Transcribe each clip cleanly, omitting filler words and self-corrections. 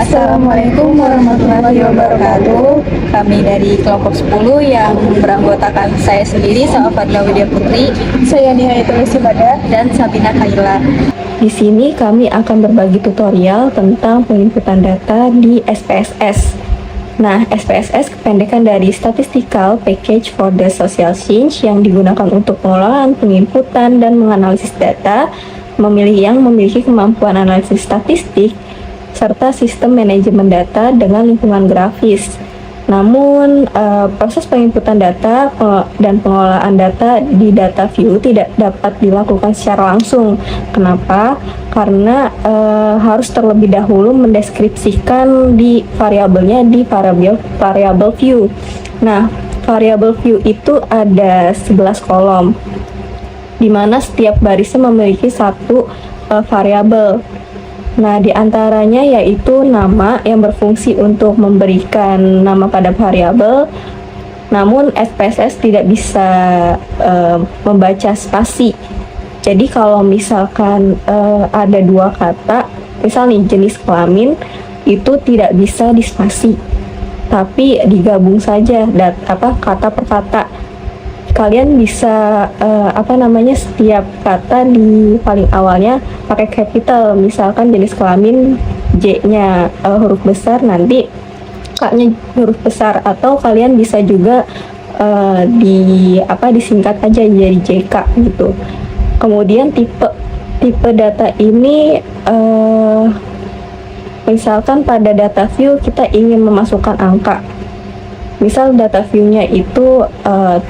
Assalamualaikum warahmatullahi wabarakatuh. Kami dari kelompok 10 yang beranggotakan saya sendiri, Safa Fadla Widya Putri, Saya Nihayatul Isibada, dan Sabina Khaila. Di sini kami akan berbagi tutorial tentang penginputan data di SPSS. Nah, SPSS kependekan dari Statistical Package for the Social Change yang digunakan untuk pengelolaan, penginputan, dan menganalisis data, yang memiliki kemampuan analisis statistik, serta sistem manajemen data dengan lingkungan grafis. Namun, proses penginputan data dan pengelolaan data di data view tidak dapat dilakukan secara langsung. Kenapa? Karena harus terlebih dahulu mendeskripsikan di variabelnya di variabel view. Nah, variabel view itu ada 11 kolom, di mana setiap barisnya memiliki satu variabel. Nah, di antaranya yaitu nama yang berfungsi untuk memberikan nama pada variabel. Namun SPSS tidak bisa membaca spasi. Jadi kalau misalkan ada dua kata, misal nih jenis kelamin, itu tidak bisa dispasi, tapi digabung saja kata per kata. Kalian bisa setiap kata di paling awalnya pakai capital, misalkan jenis kelamin J-nya huruf besar, nanti K-nya huruf besar, atau kalian bisa juga disingkat aja jadi JK gitu. Kemudian tipe data ini misalkan pada data view kita ingin memasukkan angka. Misal data view-nya itu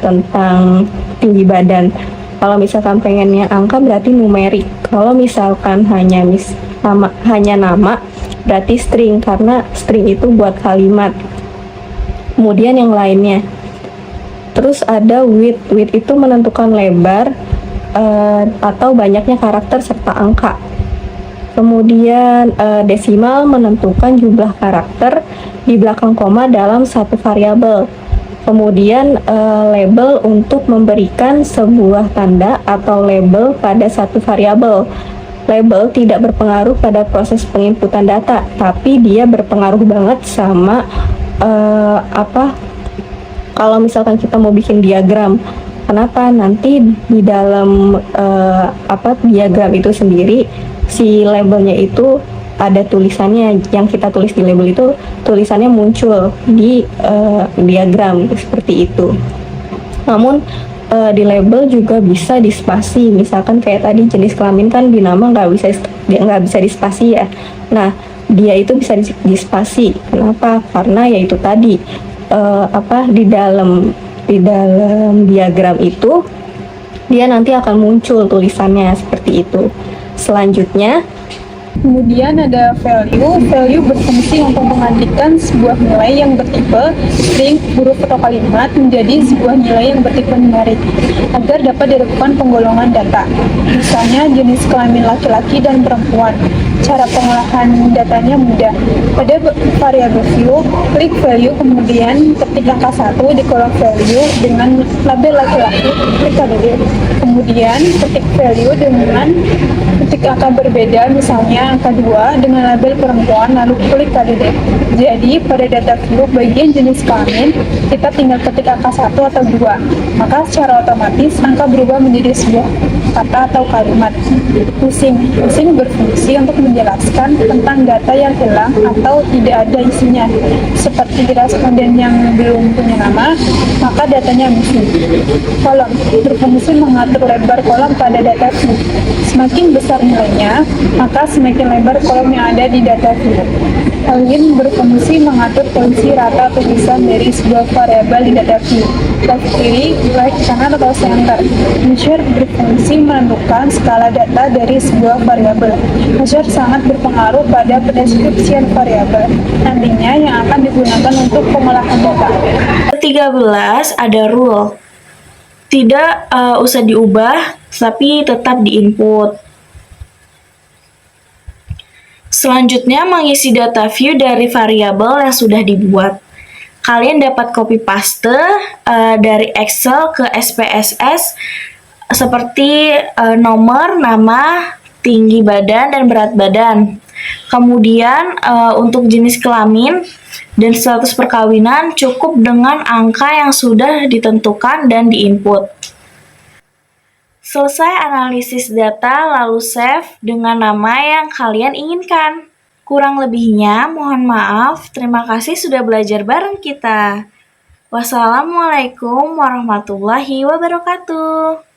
tentang tinggi badan. Kalau misalkan pengennya angka berarti numerik. Kalau misalkan hanya nama berarti string, karena string itu buat kalimat. Kemudian yang lainnya. Terus ada width. Width itu menentukan lebar atau banyaknya karakter serta angka. Kemudian desimal menentukan jumlah karakter di belakang koma dalam satu variabel. Kemudian label untuk memberikan sebuah tanda atau label pada satu variabel. Label tidak berpengaruh pada proses penginputan data, tapi dia berpengaruh banget sama kalau misalkan kita mau bikin diagram. Kenapa? Nanti di dalam diagram itu sendiri, si labelnya itu ada tulisannya, yang kita tulis di label itu tulisannya muncul di diagram seperti itu. Namun di label juga bisa dispasi, misalkan kayak tadi jenis kelamin kan di nama nggak bisa dispasi ya. Nah, dia itu bisa dispasi. Kenapa? Karena yaitu tadi di dalam diagram itu dia nanti akan muncul tulisannya seperti itu. Selanjutnya, kemudian ada value. Value berfungsi untuk mengandikan sebuah nilai yang bertipe string, huruf atau kalimat menjadi sebuah nilai yang bertipe numerik agar dapat dilakukan penggolongan data. Misalnya jenis kelamin laki-laki dan perempuan. Cara pengolahan datanya mudah. Pada variabel view, klik value, kemudian ketik angka 1 di kolom value dengan label laki-laki, klik KDD. Kemudian ketik value dengan ketik angka berbeda, misalnya angka 2 dengan label perempuan, lalu klik KDD. Jadi pada data view bagian jenis kelamin, kita tinggal ketik angka 1 atau 2. Maka secara otomatis angka berubah menjadi sebuah kata atau kalimat. Pusing berfungsi untuk menjelaskan tentang data yang hilang atau tidak ada isinya. Seperti responden yang belum punya nama, maka datanya missing. Kolom berfungsi mengatur lebar kolom pada data view. Semakin besar nilainya, maka semakin lebar kolom yang ada di data view. Alien berfungsi mengatur posisi rata tulisan dari sebuah variabel di data view. Left kiri, right kanan atau center. Measure berfungsi menentukan skala data dari sebuah variabel. Measure sangat berpengaruh pada pendeskripsian variabel nantinya yang akan digunakan untuk pengolahan data. 13 ada rule. Tidak usah diubah, tapi tetap diinput. Selanjutnya mengisi data view dari variabel yang sudah dibuat. Kalian dapat copy paste dari Excel ke SPSS seperti nomor, nama, tinggi badan dan berat badan. Kemudian untuk jenis kelamin dan status perkawinan cukup dengan angka yang sudah ditentukan dan diinput. Selesai analisis data, lalu save dengan nama yang kalian inginkan. Kurang lebihnya, mohon maaf. Terima kasih sudah belajar bareng kita. Wassalamualaikum warahmatullahi wabarakatuh.